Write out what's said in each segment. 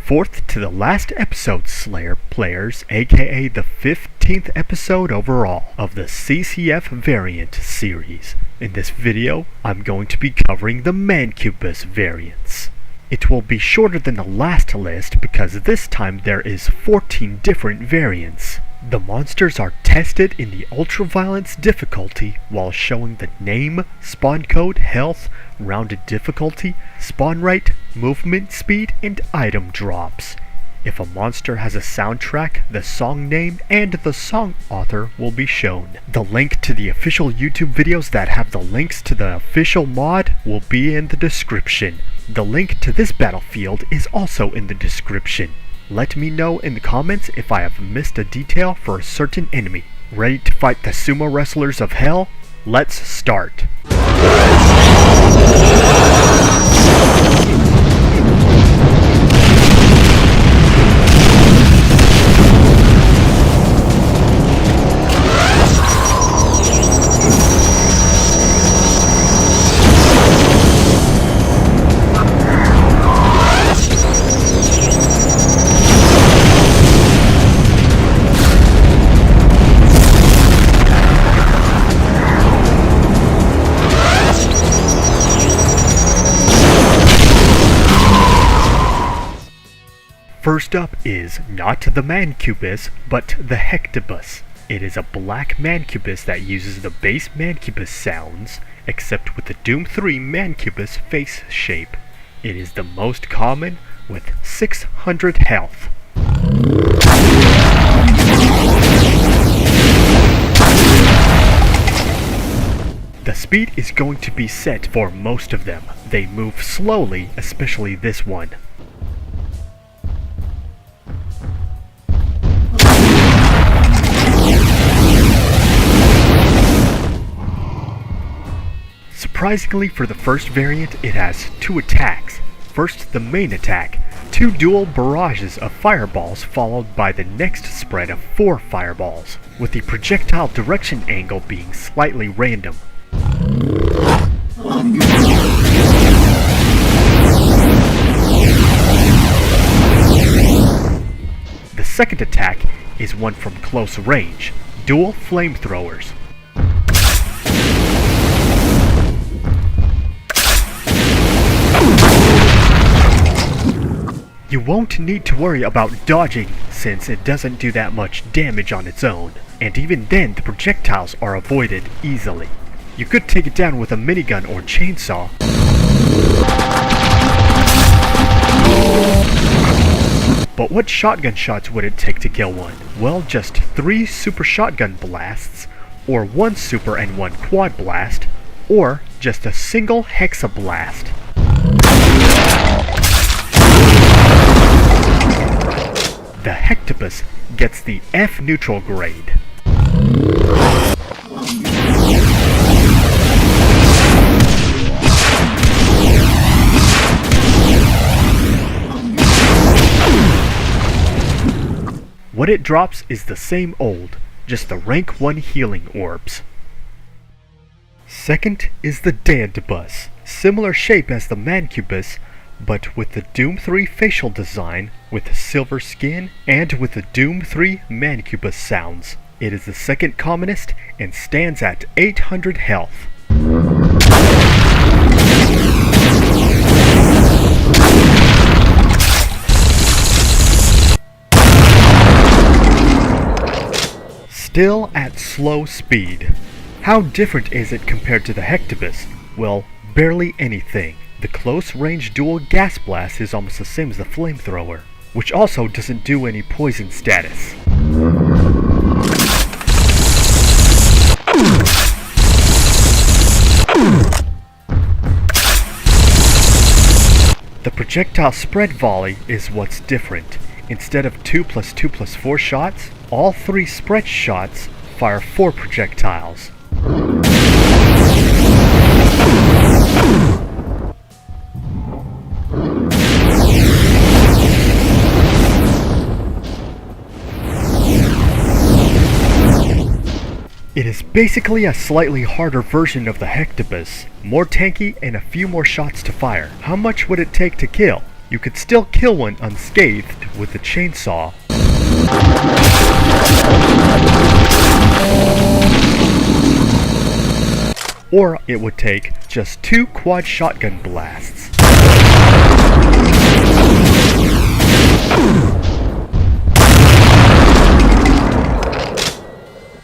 fourth to the last episode, Slayer players, aka the 15th episode overall of the CCF variant series. In this video, I'm going to be covering the Mancubus variants. It will be shorter than the last list because this time there is 14 different variants. The monsters are tested in the ultraviolence difficulty while showing the name, spawn code, health, rounded difficulty, spawn rate, movement speed, and item drops. If a monster has a soundtrack, the song name, and the song author will be shown. The link to the official YouTube videos that have the links to the official mod will be in the description. The link to this battlefield is also in the description. Let me know in the comments if I have missed a detail for a certain enemy. Ready to fight the sumo wrestlers of hell? Let's start. First up is not the Mancubus, but the Hectebus. It is a black Mancubus that uses the base Mancubus sounds, except with the Doom 3 Mancubus face shape. It is the most common, with 600 health. The speed is going to be set for most of them. They move slowly, especially this one. Surprisingly, for the first variant, it has 2 attacks. First, the main attack, 2 dual barrages of fireballs followed by the next spread of 4 fireballs, with the projectile direction angle being slightly random. The second attack is one from close range, dual flamethrowers. You won't need to worry about dodging, since it doesn't do that much damage on its own, and even then the projectiles are avoided easily. You could take it down with a minigun or chainsaw, but what shotgun shots would it take to kill one? Well, just 3 super shotgun blasts, or 1 super and 1 quad blast, or just a single hexa blast. The Hectebus gets the F neutral grade. What it drops is the same old, just the rank 1 healing orbs. Second is the Daedebus, similar shape as the Mancubus, but with the Doom 3 facial design, with silver skin, and with the Doom 3 Mancubus sounds. It is the second commonest and stands at 800 health. Still at slow speed. How different is it compared to the Hectebus? Well, barely anything. The close-range dual gas blast is almost the same as the flamethrower, which also doesn't do any poison status. The projectile spread volley is what's different. Instead of 2 + 2 + 4 shots, all 3 spread shots fire 4 projectiles. It is basically a slightly harder version of the Hectebus, more tanky and a few more shots to fire. How much would it take to kill? You could still kill one unscathed with the chainsaw. Or it would take just 2 quad shotgun blasts.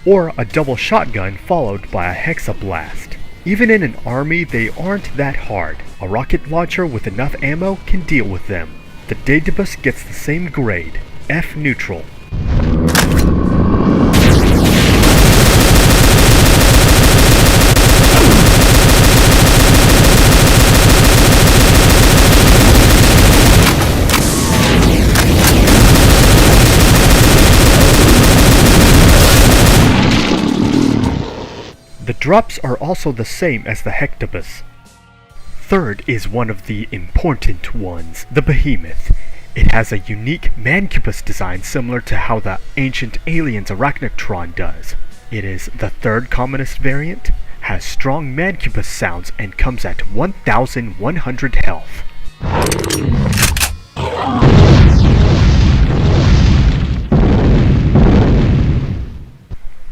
Or a double shotgun followed by a hexablast. Even in an army, they aren't that hard. A rocket launcher with enough ammo can deal with them. The Daedebus gets the same grade, F neutral. The drops are also the same as the Hectebus. Third is one of the important ones, the Behemoth. It has a unique Mancubus design similar to how the ancient alien's Arachnotron does. It is the third commonest variant, has strong Mancubus sounds, and comes at 1100 health.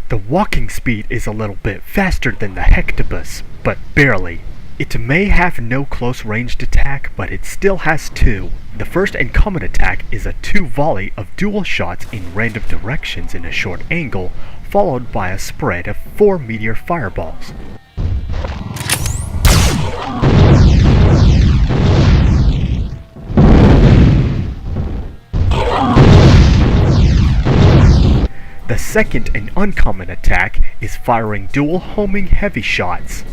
The walking speed is a little bit faster than the Hectebus, but barely. It may have no close ranged attack, but it still has 2. The first and common attack is a 2 volley of dual shots in random directions in a short angle, followed by a spread of 4 meteor fireballs. The second and uncommon attack is firing dual homing heavy shots.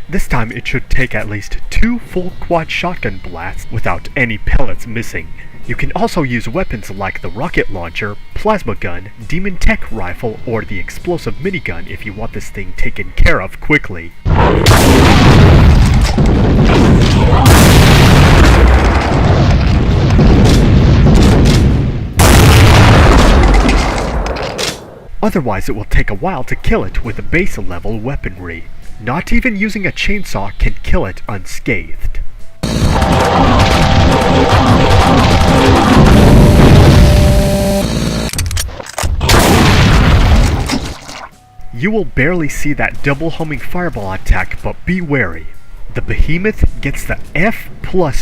This time it should take at least 2 full quad shotgun blasts without any pellets missing. You can also use weapons like the rocket launcher, plasma gun, demon tech rifle, or the explosive minigun if you want this thing taken care of quickly. Otherwise it will take a while to kill it with base level weaponry. Not even using a chainsaw can kill it unscathed. You will barely see that double homing fireball attack, but be wary. The Behemoth gets the F+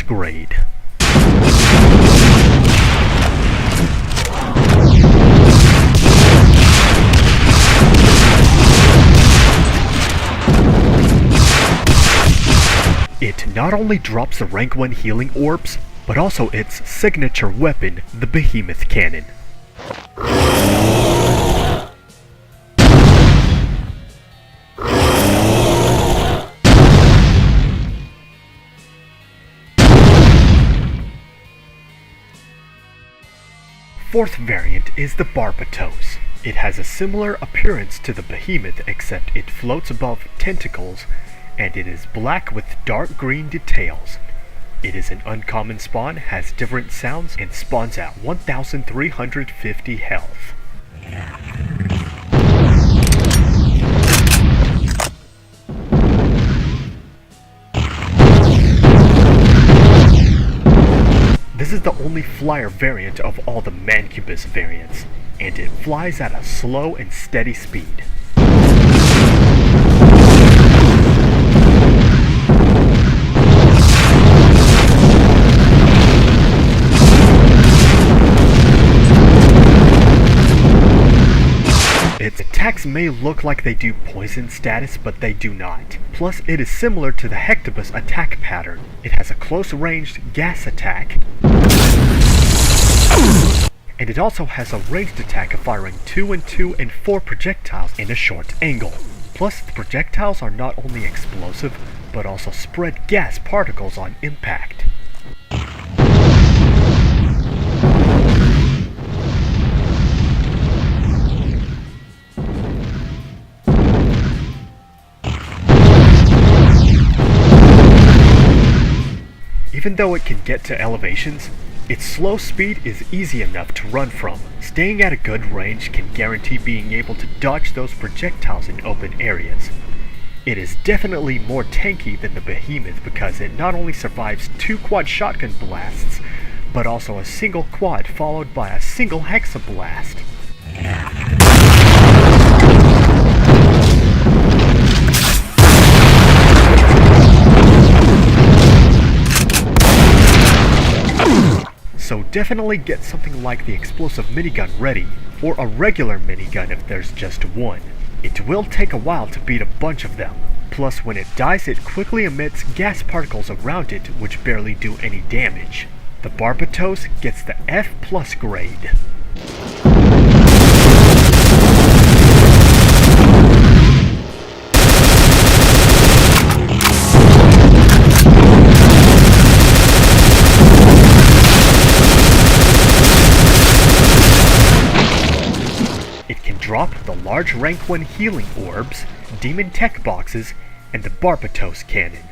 grade. It not only drops the rank 1 healing orbs, but also its signature weapon, the Behemoth Cannon. Fourth variant is the Barbatos. It has a similar appearance to the Behemoth, except it floats above tentacles, and it is black with dark green details. It is an uncommon spawn, has different sounds, and spawns at 1350 health. This is the only flyer variant of all the Mancubus variants, and it flies at a slow and steady speed. Its attacks may look like they do poison status, but they do not. Plus, it is similar to the Hectebus attack pattern. It has a close-ranged gas attack. And it also has a ranged attack of firing 2 and 2 and 4 projectiles in a short angle. Plus, the projectiles are not only explosive, but also spread gas particles on impact. Even though it can get to elevations, its slow speed is easy enough to run from. Staying at a good range can guarantee being able to dodge those projectiles in open areas. It is definitely more tanky than the Behemoth because it not only survives 2 quad shotgun blasts, but also a single quad followed by a single hexa blast. So definitely get something like the explosive minigun ready, or a regular minigun if there's just one. It will take a while to beat a bunch of them, plus when it dies it quickly emits gas particles around it which barely do any damage. The Barbatos gets the F+ grade. Drop the large rank 1 healing orbs, demon tech boxes, and the Barbatos cannon.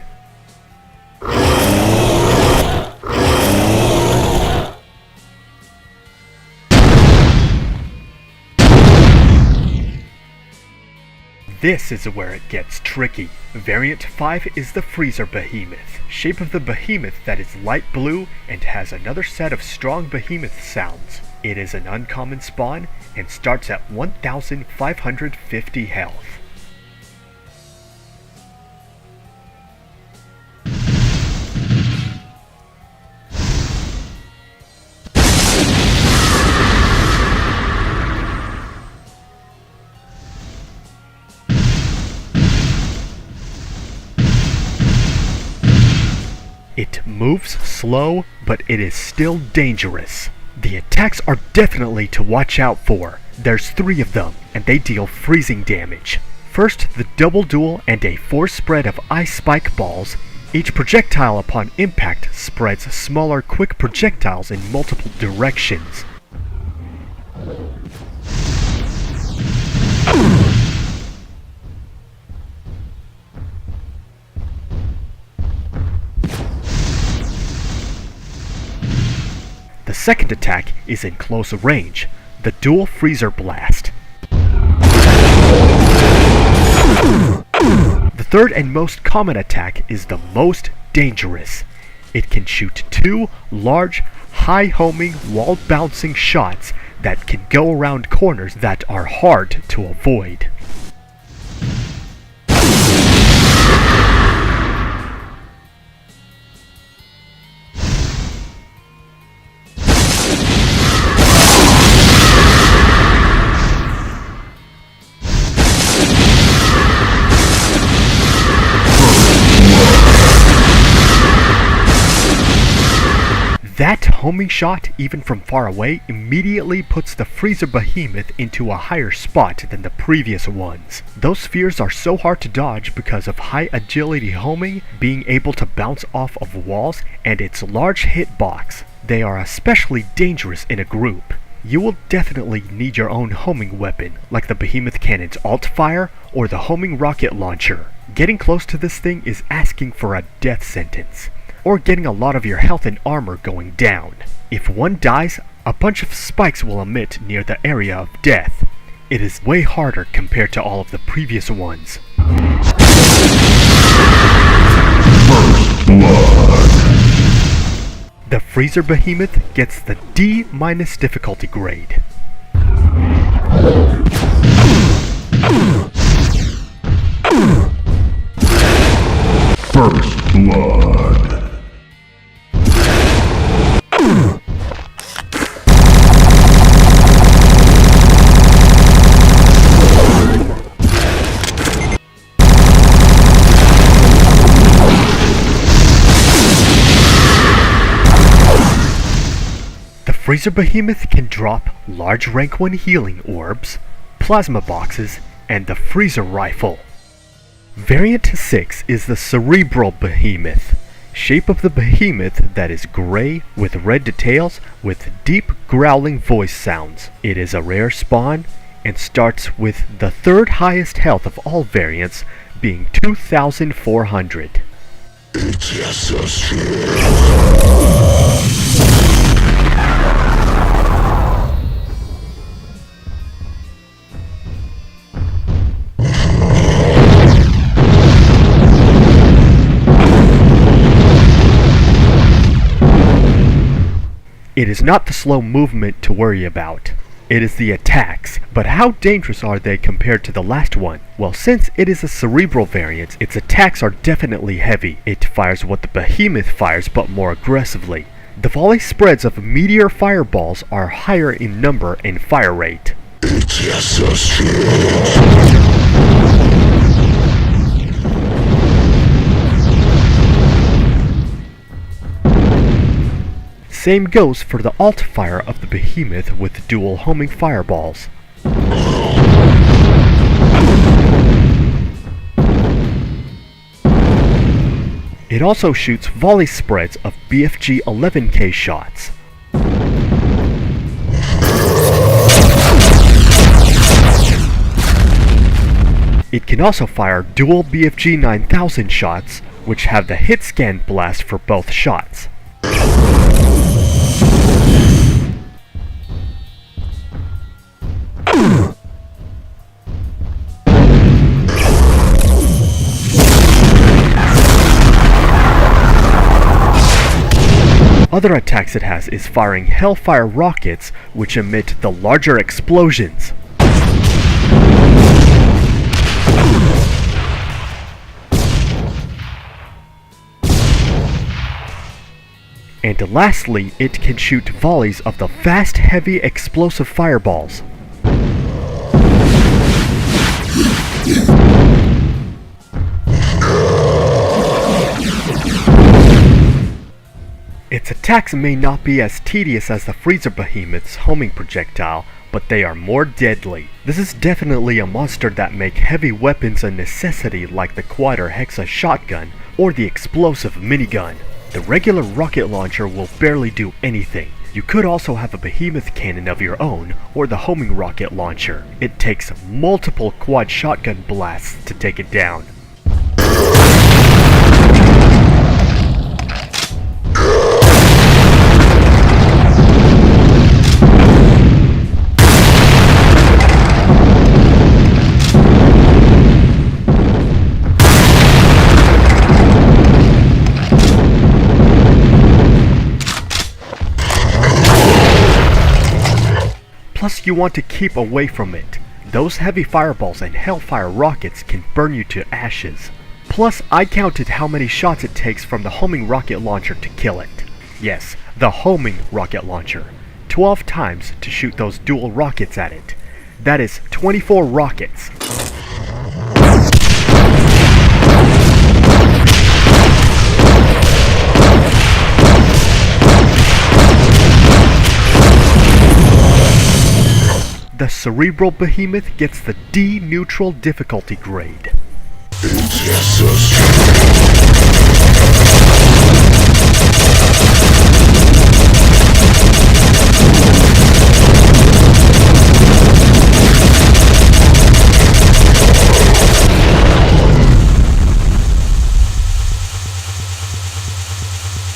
This is where it gets tricky. Variant 5 is the Freezer Behemoth, shape of the behemoth that is light blue and has another set of strong behemoth sounds. It is an uncommon spawn and starts at 1550 health. It moves slow, but it is still dangerous. The attacks are definitely to watch out for. There's 3 of them, and they deal freezing damage. First, the double duel and a force spread of ice spike balls. Each projectile upon impact spreads smaller quick projectiles in multiple directions. The second attack is in close range, the Dual Freezer Blast. The third and most common attack is the most dangerous. It can shoot 2 large, high-homing, wall-bouncing shots that can go around corners that are hard to avoid. That homing shot, even from far away, immediately puts the Freezer Behemoth into a higher spot than the previous ones. Those spheres are so hard to dodge because of high agility homing, being able to bounce off of walls, and its large hitbox. They are especially dangerous in a group. You will definitely need your own homing weapon, like the Behemoth Cannon's alt-fire or the homing rocket launcher. Getting close to this thing is asking for a death sentence, or getting a lot of your health and armor going down. If one dies, a bunch of spikes will emit near the area of death. It is way harder compared to all of the previous ones. First blood. The Freezer Behemoth gets the D- difficulty grade. First blood. The Freezer Behemoth can drop large rank 1 healing orbs, plasma boxes, and the Freezer Rifle. Variant 6 is the Cerebral Behemoth, shape of the behemoth that is gray with red details with deep growling voice sounds. It is a rare spawn and starts with the 3rd highest health of all variants being 2,400. It is not the slow movement to worry about. It is the attacks, but how dangerous are they compared to the last one? Well, since it is a cerebral variant, its attacks are definitely heavy. It fires what the Behemoth fires, but more aggressively. The volley spreads of meteor fireballs are higher in number and fire rate. Same goes for the alt fire of the Behemoth with dual homing fireballs. It also shoots volley spreads of BFG 11K shots. It can also fire dual BFG 9000 shots, which have the hit scan blast for both shots. Other attacks it has is firing Hellfire rockets, which emit the larger explosions. And lastly, it can shoot volleys of the fast, heavy, explosive fireballs. Its attacks may not be as tedious as the Freezer Behemoth's homing projectile, but they are more deadly. This is definitely a monster that make heavy weapons a necessity, like the Quadder Hexa shotgun or the explosive minigun. The regular rocket launcher will barely do anything. You could also have a Behemoth cannon of your own, or the homing rocket launcher. It takes multiple quad shotgun blasts to take it down. Plus, you want to keep away from it. Those heavy fireballs and Hellfire rockets can burn you to ashes. Plus, I counted how many shots it takes from the homing rocket launcher to kill it. Yes, the homing rocket launcher. 12 times to shoot those dual rockets at it. That is 24 rockets. The Cerebral Behemoth gets the D neutral difficulty grade.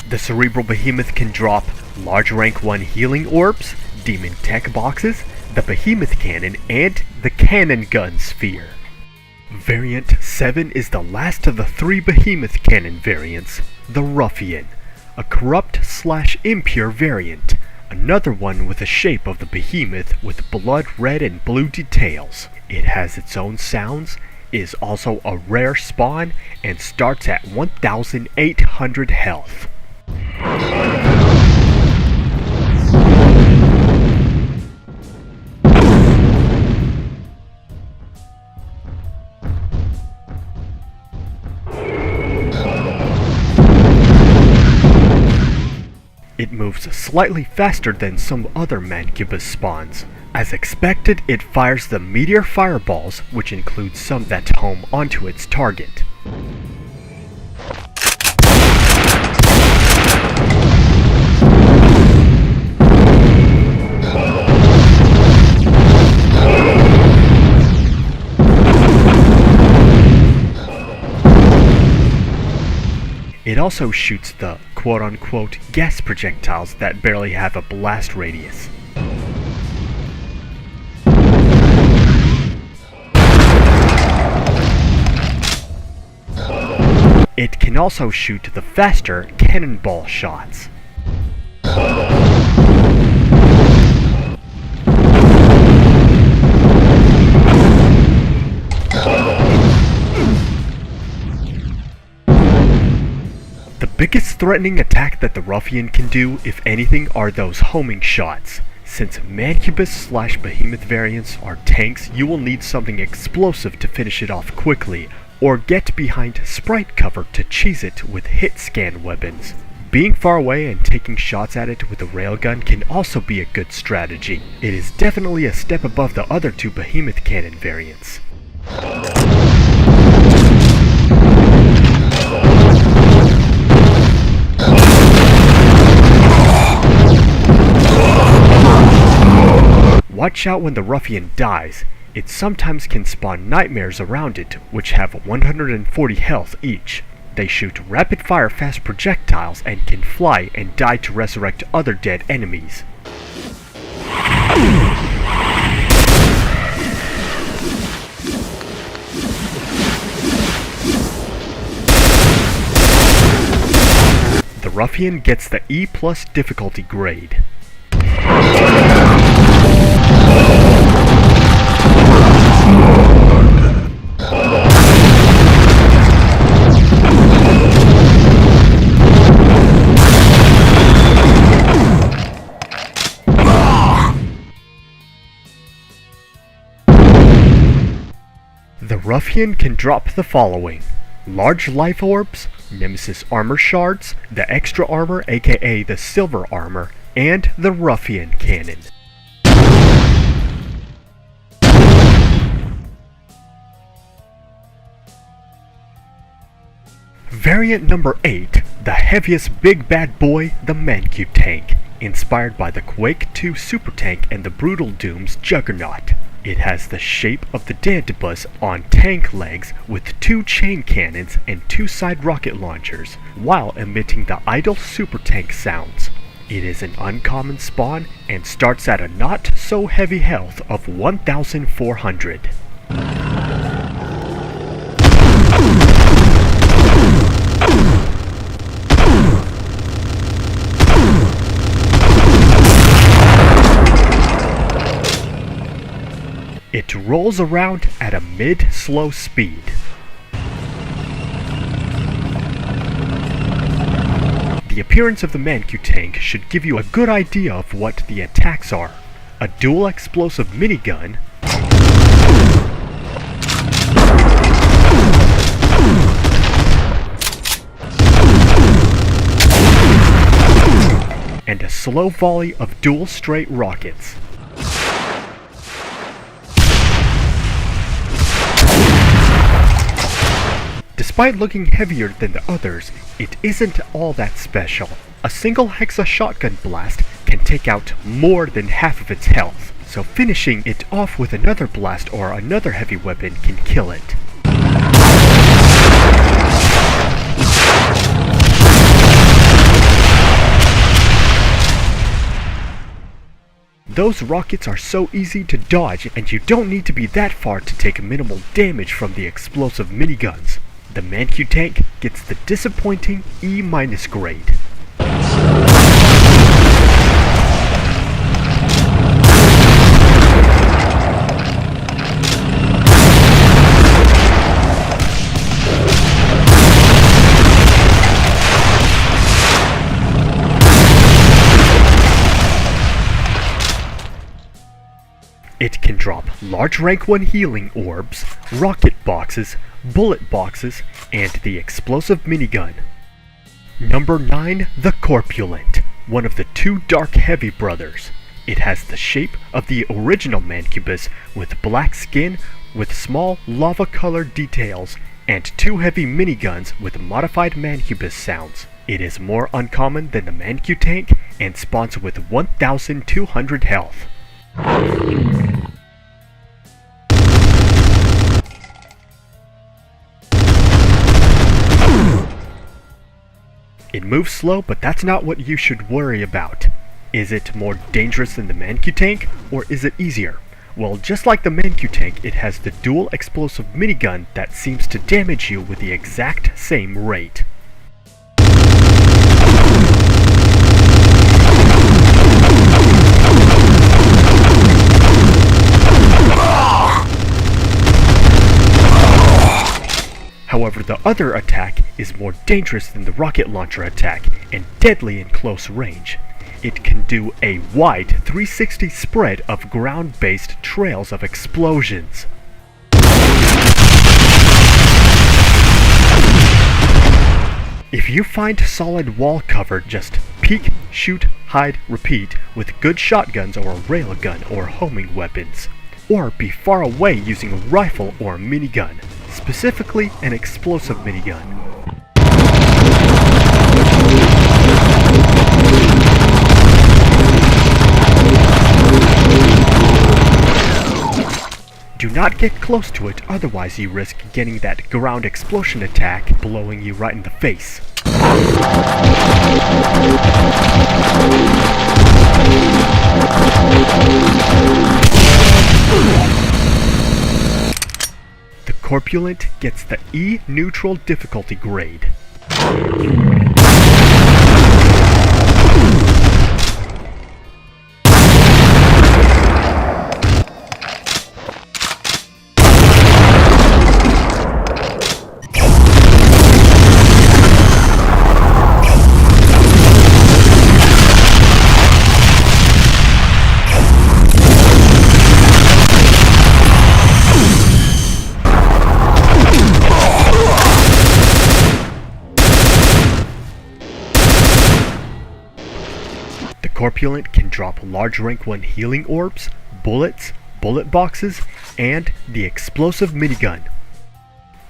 The Cerebral Behemoth can drop large rank 1 healing orbs, demon tech boxes, the Behemoth Cannon, and the Cannon Gun Sphere. Variant 7 is the last of the 3 Behemoth Cannon variants, the Ruffian, a corrupt/impure variant, another one with the shape of the Behemoth with blood red and blue details. It has its own sounds, is also a rare spawn, and starts at 1,800 health. It moves slightly faster than some other Mancubus spawns. As expected, it fires the meteor fireballs, which includes some that home onto its target. It also shoots the quote-unquote gas projectiles that barely have a blast radius. It can also shoot the faster cannonball shots. biggest threatening attack that the Ruffian can do, if anything, are those homing shots. Since Mancubus/Behemoth variants are tanks, you will need something explosive to finish it off quickly, or get behind sprite cover to cheese it with hit scan weapons. Being far away and taking shots at it with a railgun can also be a good strategy. It is definitely a step above the other two Behemoth cannon variants. Watch out when the Ruffian dies. It sometimes can spawn nightmares around it, which have 140 health each. They shoot rapid-fire fast projectiles and can fly and die to resurrect other dead enemies. The Ruffian gets the E+ difficulty grade. The Ruffian can drop the following: large life orbs, Nemesis armor shards, the extra armor aka the silver armor, and the Ruffian cannon. Variant number 8, the heaviest big bad boy, the Mancutank, inspired by the Quake II super tank and the brutal DooM's Juggernaut. It has the shape of the Daedebus on tank legs with 2 chain cannons and 2 side rocket launchers, while emitting the idle super tank sounds. It is an uncommon spawn and starts at a not so heavy health of 1400. It rolls around at a mid-slow speed. The appearance of the Mancutank should give you a good idea of what the attacks are. A dual explosive minigun, and a slow volley of dual straight rockets. Despite looking heavier than the others, it isn't all that special. A single hexa shotgun blast can take out more than half of its health, so finishing it off with another blast or another heavy weapon can kill it. Those rockets are so easy to dodge, and you don't need to be that far to take minimal damage from the explosive miniguns. The Mancutank gets the disappointing E- grade. It can drop large rank 1 healing orbs, rocket boxes, bullet boxes, and the explosive minigun. Number 9, the Corpulant, one of the 2 Dark Heavy brothers. It has the shape of the original Mancubus with black skin with small lava-colored details and 2 heavy miniguns with modified Mancubus sounds. It is more uncommon than the Mancutank and spawns with 1200 health. It moves slow, but that's not what you should worry about. Is it more dangerous than the Mancutank, or is it easier? Well, just like the Mancutank, it has the dual explosive minigun that seems to damage you with the exact same rate. However, the other attack is more dangerous than the rocket launcher attack and deadly in close range. It can do a wide 360 spread of ground-based trails of explosions. If you find solid wall cover, just peek, shoot, hide, repeat with good shotguns or a railgun or homing weapons. Or be far away using a rifle or a minigun, specifically an explosive minigun. Do not get close to it, otherwise you risk getting that ground explosion attack blowing you right in the face. The Corpulant gets the E neutral difficulty grade. Corpulant can drop large rank 1 healing orbs, bullets, bullet boxes, and the explosive minigun.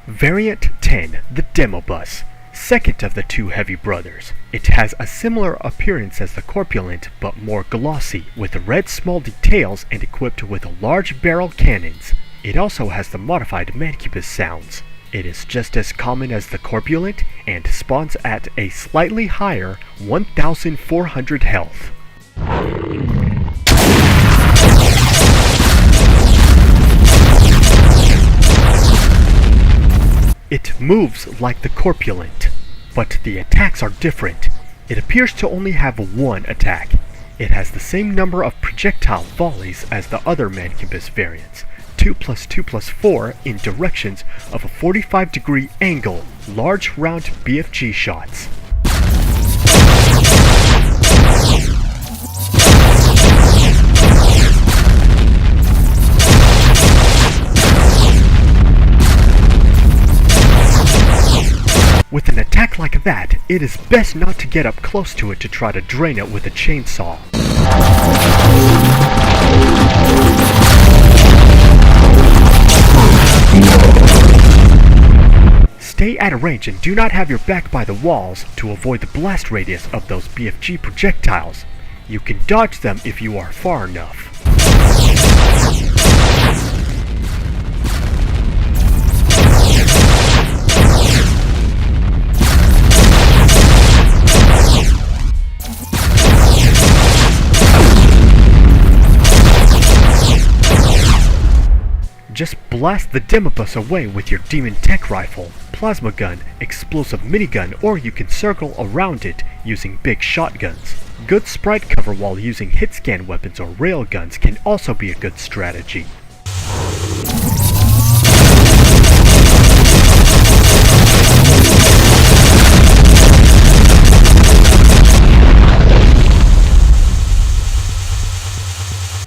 Variant 10, the Demobus, second of the two heavy brothers. It has a similar appearance as the Corpulant, but more glossy, with red small details and equipped with large barrel cannons. It also has the modified Mancubus sounds. It is just as common as the Corpulant and spawns at a slightly higher 1,400 health. It moves like the Corpulant, but the attacks are different. It appears to only have one attack. It has the same number of projectile volleys as the other Mancubus variants, 2+2+4 in directions of a 45-degree angle, large round BFG shots. With an attack like that, it is best not to get up close to it to try to drain it with a chainsaw. Stay at a range and do not have your back by the walls to avoid the blast radius of those BFG projectiles. You can dodge them if you are far enough. Just blast the Demobus away with your Demon Tech Rifle, Plasma Gun, Explosive Minigun, or you can circle around it using big shotguns. Good sprite cover while using hit scan weapons or railguns can also be a good strategy.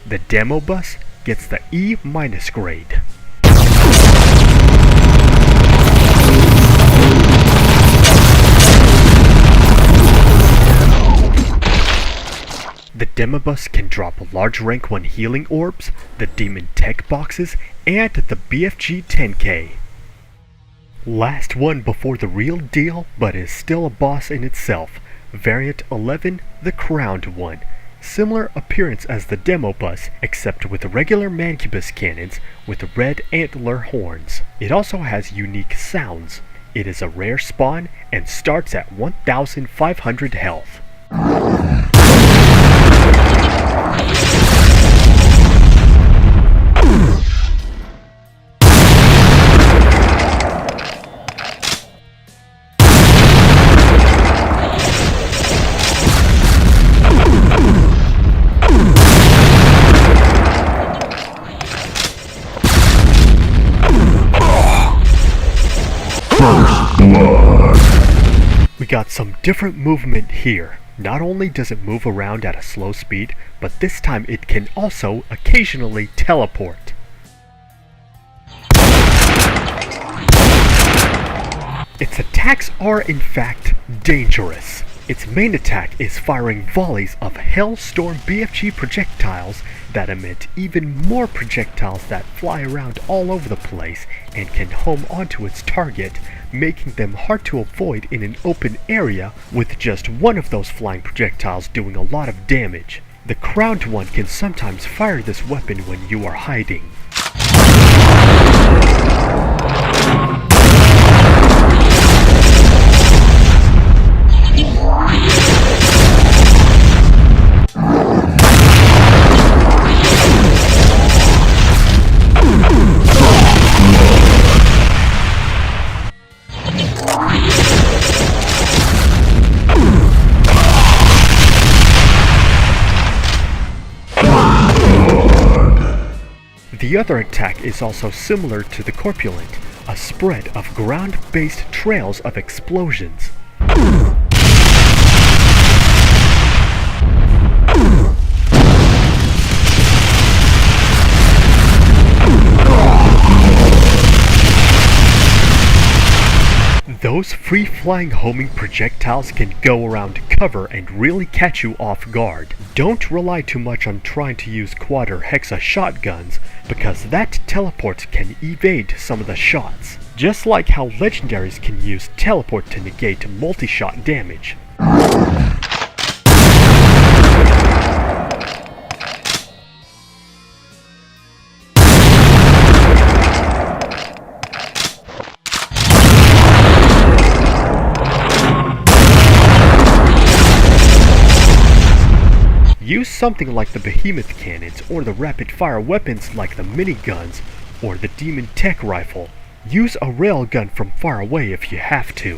The Demobus gets the E- grade. The Demobus can drop large rank 1 healing orbs, the Demon Tech boxes, and the BFG 10K. Last one before the real deal, but is still a boss in itself. Variant 11, the Crowned One. Similar appearance as the Demobus, except with regular Mancubus cannons with red antler horns. It also has unique sounds. It is a rare spawn and starts at 1,500 health. First blood. got some different movement here. Not only does it move around at a slow speed, but this time it can also occasionally teleport. Its attacks are in fact dangerous. Its main attack is firing volleys of Hellstorm BFG projectiles that emit even more projectiles that fly around all over the place and can home onto its target, making them hard to avoid in an open area, with just one of those flying projectiles doing a lot of damage. The crowned one can sometimes fire this weapon when you are hiding. The other attack is also similar to the Corpulant, a spread of ground-based trails of explosions. Those free-flying homing projectiles can go around cover and really catch you off guard. Don't rely too much on trying to use quad or hexa shotguns, because that teleport can evade some of the shots. Just like how legendaries can use teleport to negate multi-shot damage. Use something like the Behemoth cannons or the rapid-fire weapons like the miniguns or the Demon Tech rifle. Use a railgun from far away if you have to.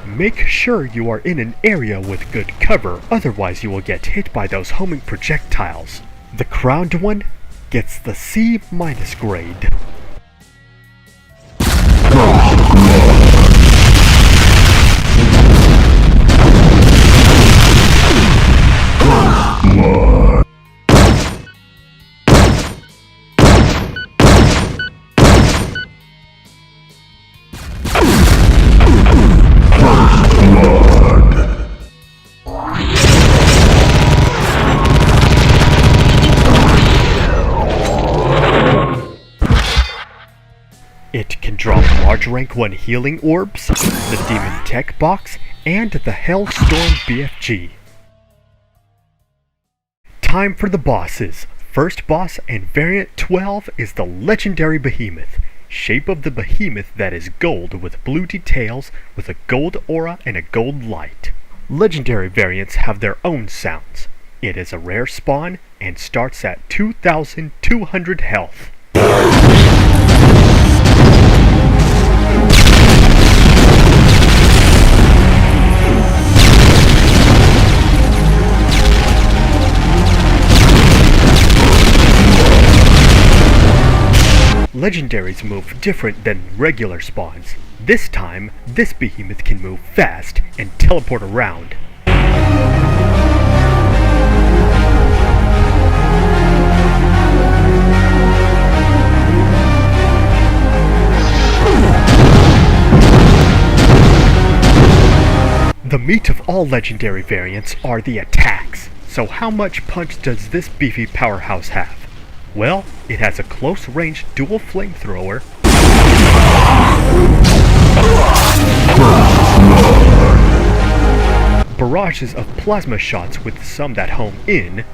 Make sure you are in an area with good cover, otherwise you will get hit by those homing projectiles. The crowned one gets the C- grade. It can drop large rank 1 healing orbs, the Demon Tech box, and the Hellstorm BFG. Time for the bosses. First boss and variant 12 is the legendary Behemoth. Shape of the Behemoth that is gold with blue details with a gold aura and a gold light. Legendary variants have their own sounds. It is a rare spawn and starts at 2,200 health. Legendaries move different than regular spawns. This time, this Behemoth can move fast and teleport around. The meat of all legendary variants are the attacks. So how much punch does this beefy powerhouse have? Well, it has a close-range dual flamethrower, barrages of plasma shots with some that home in,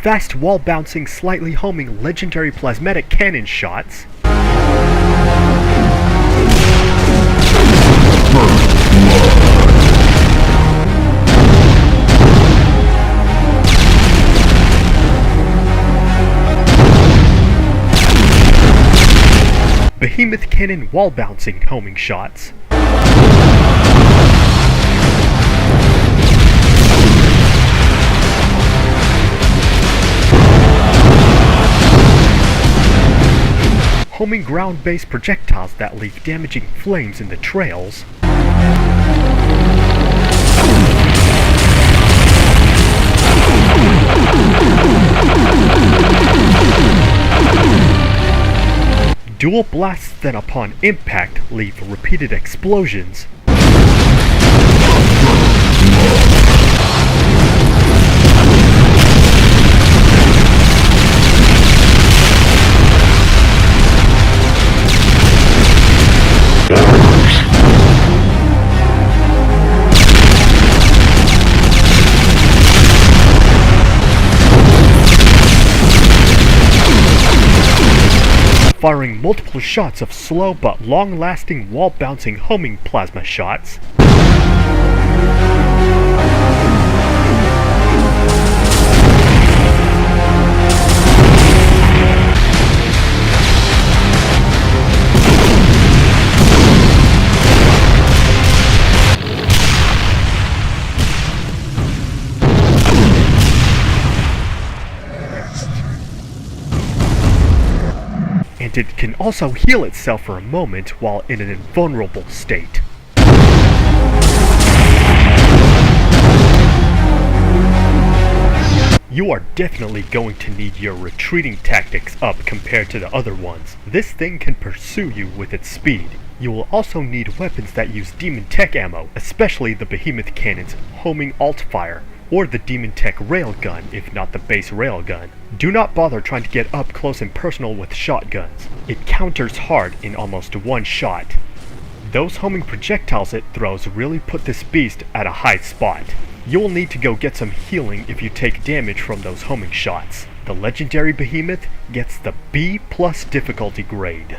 fast wall-bouncing, slightly homing legendary plasmatic cannon shots, Behemoth Cannon wall bouncing homing shots. Homing ground-based projectiles that leave damaging flames in the trails. Dual blasts that upon impact leave repeated explosions. Firing multiple shots of slow but long-lasting wall-bouncing homing plasma shots. And it can also heal itself for a moment while in an invulnerable state. You are definitely going to need your retreating tactics up compared to the other ones. This thing can pursue you with its speed. You will also need weapons that use Demon Tech ammo, especially the Behemoth Cannon's homing alt-fire, or the Demon Tech railgun if not the base railgun. Do not bother trying to get up close and personal with shotguns. It counters hard in almost one shot. Those homing projectiles it throws really put this beast at a high spot. You will need to go get some healing if you take damage from those homing shots. The legendary Behemoth gets the B+ difficulty grade.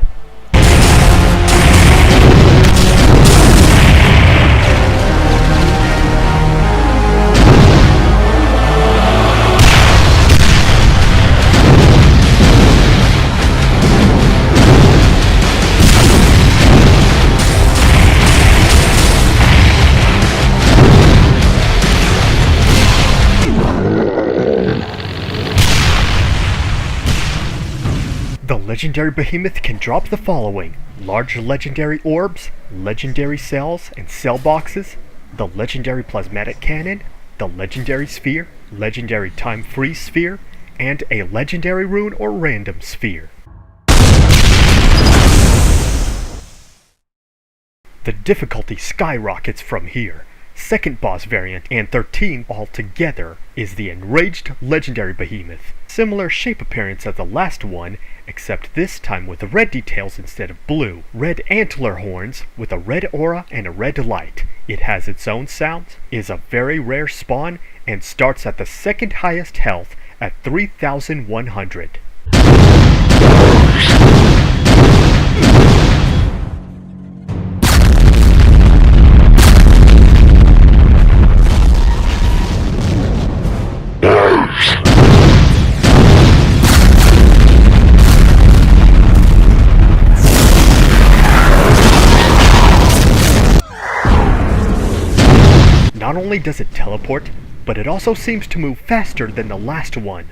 The legendary Behemoth can drop the following: large legendary orbs, legendary cells and cell boxes, the legendary plasmatic cannon, the legendary sphere, legendary time freeze sphere, and a legendary rune or random sphere. The difficulty skyrockets from here. Second boss variant and 13 altogether is the Enraged legendary Behemoth. Similar shape appearance as the last one, except this time with red details instead of blue. Red antler horns with a red aura and a red light. It has its own sounds, is a very rare spawn, and starts at the second highest health at 3,100. Not only does it teleport, but it also seems to move faster than the last one.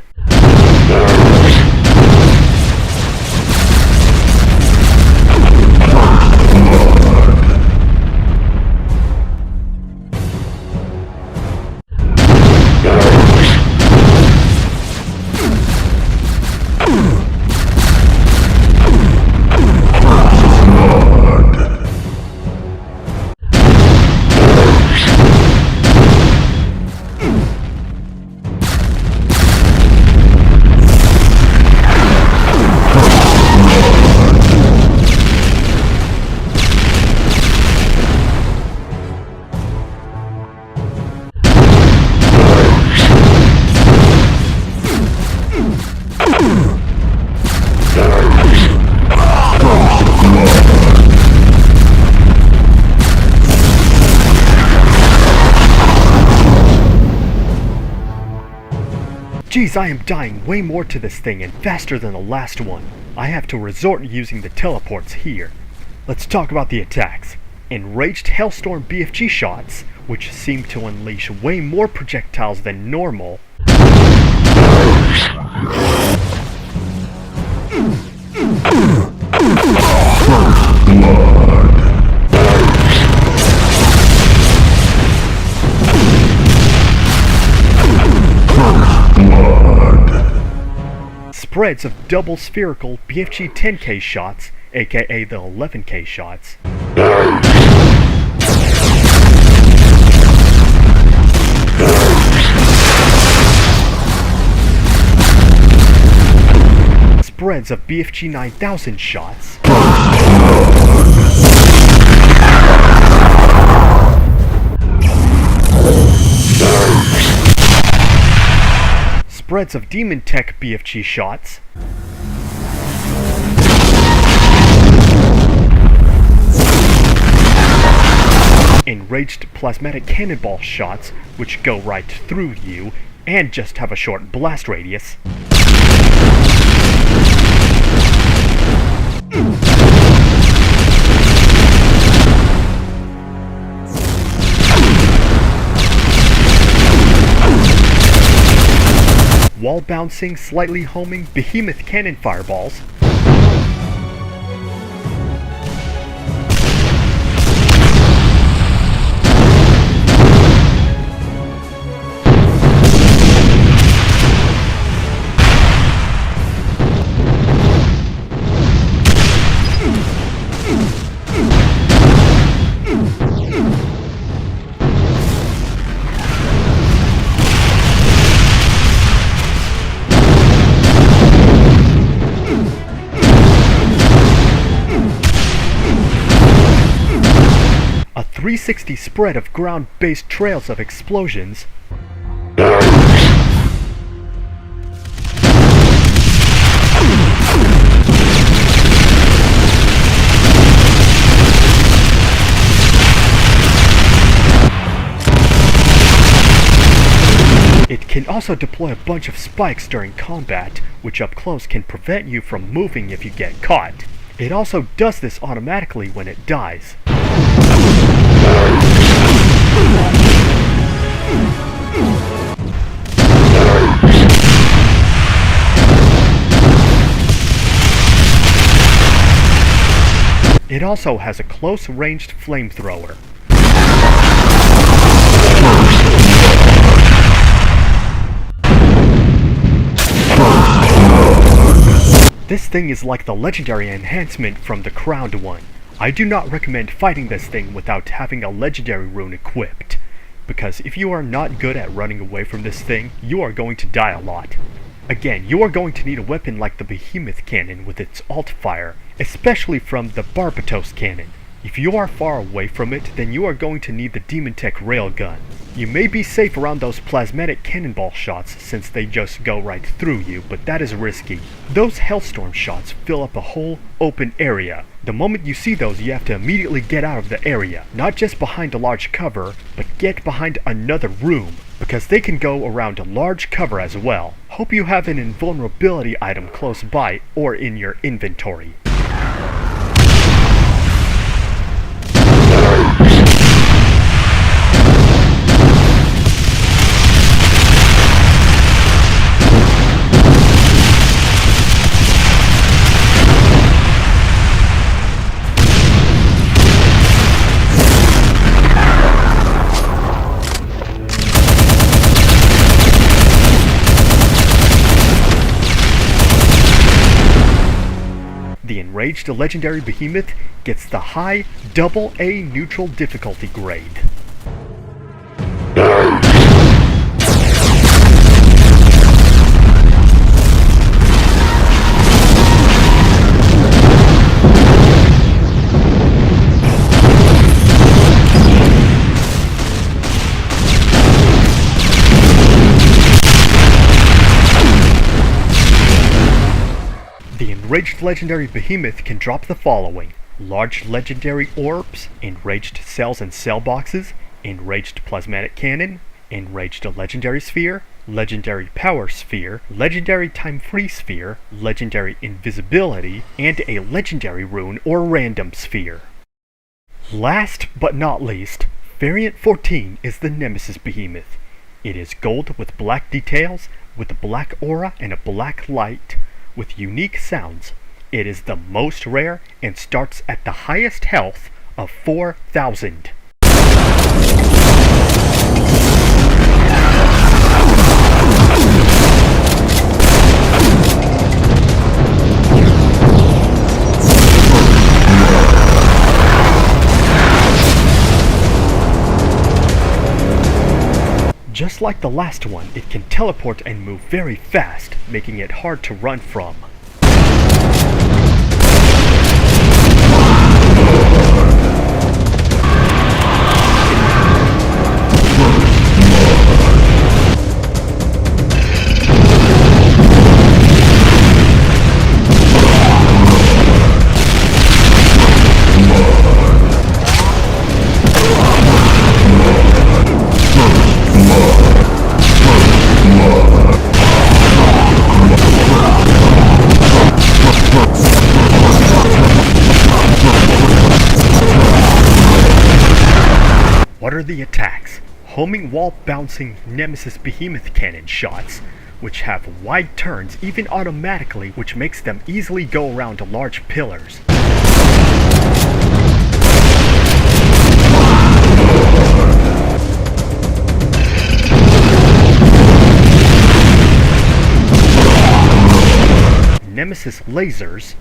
Jeez, I am dying way more to this thing and faster than the last one. I have to resort using the teleports here. Let's talk about the attacks. Enraged Hailstorm BFG shots, which seem to unleash way more projectiles than normal. Spreads of double spherical BFG 10k shots, aka the 11k shots. Spreads of BFG 9000 shots. Spreads of Demon Tech BFG shots. Enraged Plasmatic Cannonball shots, which go right through you, and just have a short blast radius. Wall bouncing, slightly homing Behemoth Cannon fireballs. A 360 spread of ground-based trails of explosions. It can also deploy a bunch of spikes during combat, which up close can prevent you from moving if you get caught. It also does this automatically when it dies. It also has a close-ranged flamethrower. This thing is like the legendary enhancement from the crowned one. I do not recommend fighting this thing without having a legendary rune equipped, because if you are not good at running away from this thing, you are going to die a lot. Again, you are going to need a weapon like the Behemoth cannon with its alt fire, especially from the Barbatos cannon. If you are far away from it, then you are going to need the Demon Tech railgun. You may be safe around those plasmatic cannonball shots since they just go right through you, but that is risky. Those Hailstorm shots fill up a whole open area. The moment you see those, you have to immediately get out of the area, not just behind a large cover, but get behind another room, because they can go around a large cover as well. Hope you have an invulnerability item close by or in your inventory. The Enraged Legendary Behemoth gets the high AA neutral difficulty grade. The Enraged Legendary Behemoth can drop the following: large legendary orbs, enraged cells and cell boxes, enraged plasmatic cannon, enraged legendary sphere, Legendary Power Sphere, Legendary Time Free Sphere, Legendary Invisibility, and a Legendary Rune or Random Sphere. Last but not least, Variant 14 is the Nemesis Behemoth. It is gold with black details, with a black aura and a black light, with unique sounds. It is the most rare and starts at the highest health of 4,000. Just like the last one, it can teleport and move very fast, making it hard to run from. What are the attacks? Homing wall-bouncing Nemesis Behemoth cannon shots, which have wide turns even automatically, which makes them easily go around large pillars. Nemesis lasers.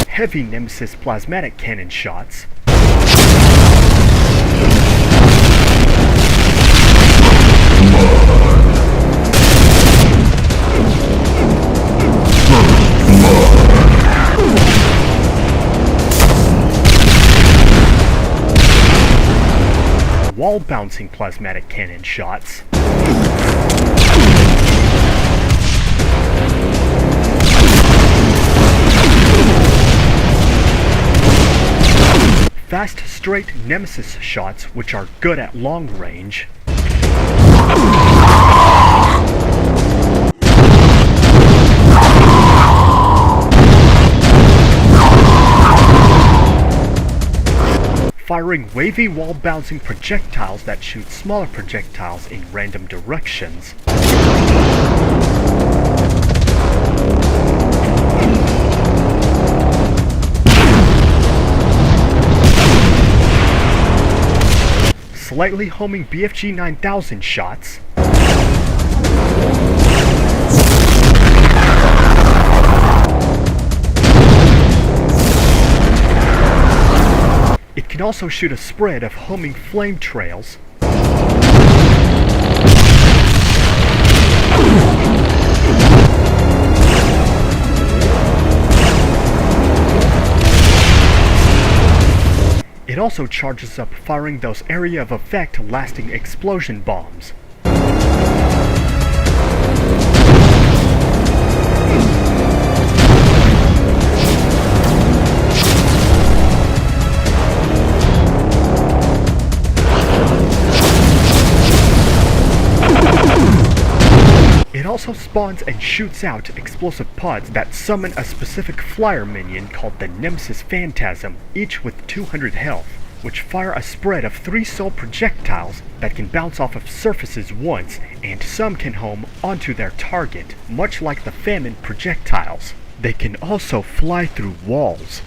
Heavy Nemesis plasmatic cannon shots. Wall bouncing plasmatic cannon shots. Fast straight Nemesis shots, which are good at long range. Firing wavy wall bouncing projectiles that shoot smaller projectiles in random directions. Slightly homing BFG 9000 shots. It can also shoot a spread of homing flame trails. It also charges up firing those area of effect lasting explosion bombs. It also spawns and shoots out explosive pods that summon a specific flyer minion called the Nemesis Phantasm, each with 200 health, which fire a spread of 3 soul projectiles that can bounce off of surfaces once, and some can home onto their target, much like the famine projectiles. They can also fly through walls.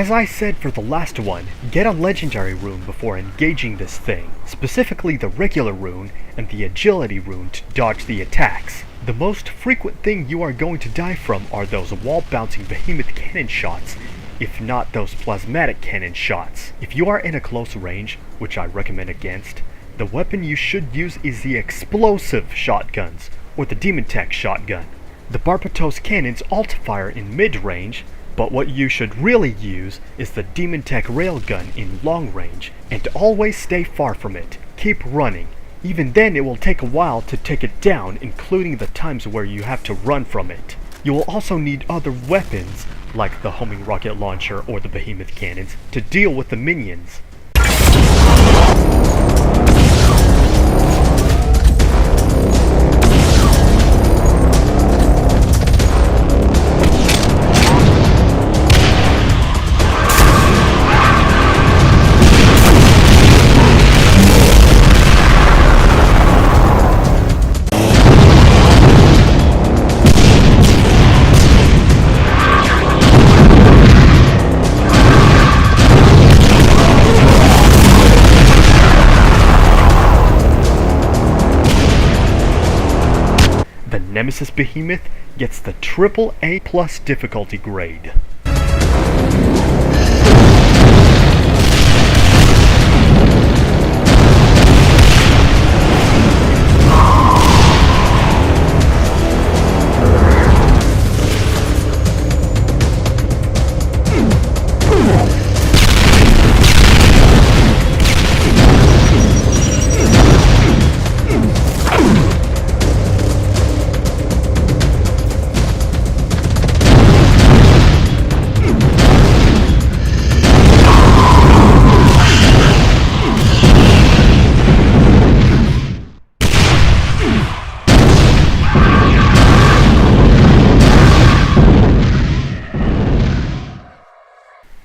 As I said for the last one, get a legendary rune before engaging this thing, specifically the regular rune and the agility rune to dodge the attacks. The most frequent thing you are going to die from are those wall-bouncing behemoth cannon shots, if not those plasmatic cannon shots. If you are in a close range, which I recommend against, the weapon you should use is the explosive shotguns, or the Demotech shotgun. The Barbatos cannons alt-fire in mid-range, but what you should really use is the Demotech railgun in long range, and always stay far from it. Keep running. Even then it will take a while to take it down, including the times where you have to run from it. You will also need other weapons, like the homing rocket launcher or the behemoth cannons, to deal with the minions. Nemesis Behemoth gets the AAA+ difficulty grade.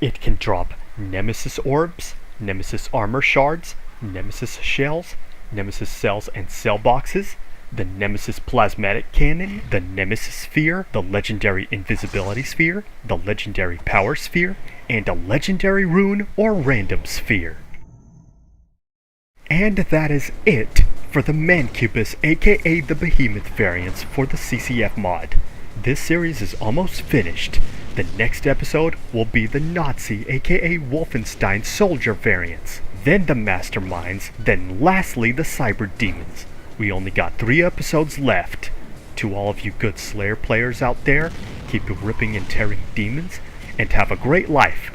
It can drop Nemesis Orbs, Nemesis Armor Shards, Nemesis Shells, Nemesis Cells and Cell Boxes, the Nemesis Plasmatic Cannon, the Nemesis Sphere, the Legendary Invisibility Sphere, the Legendary Power Sphere, and a Legendary Rune or Random Sphere. And that is it for the Mancubus aka the Behemoth variants for the CCF mod. This series is almost finished. The next episode will be the Nazi aka Wolfenstein soldier variants, then the Masterminds, then lastly the Cyber Demons. We only got 3 episodes left. To all of you good Slayer players out there, keep ripping and tearing demons, and have a great life.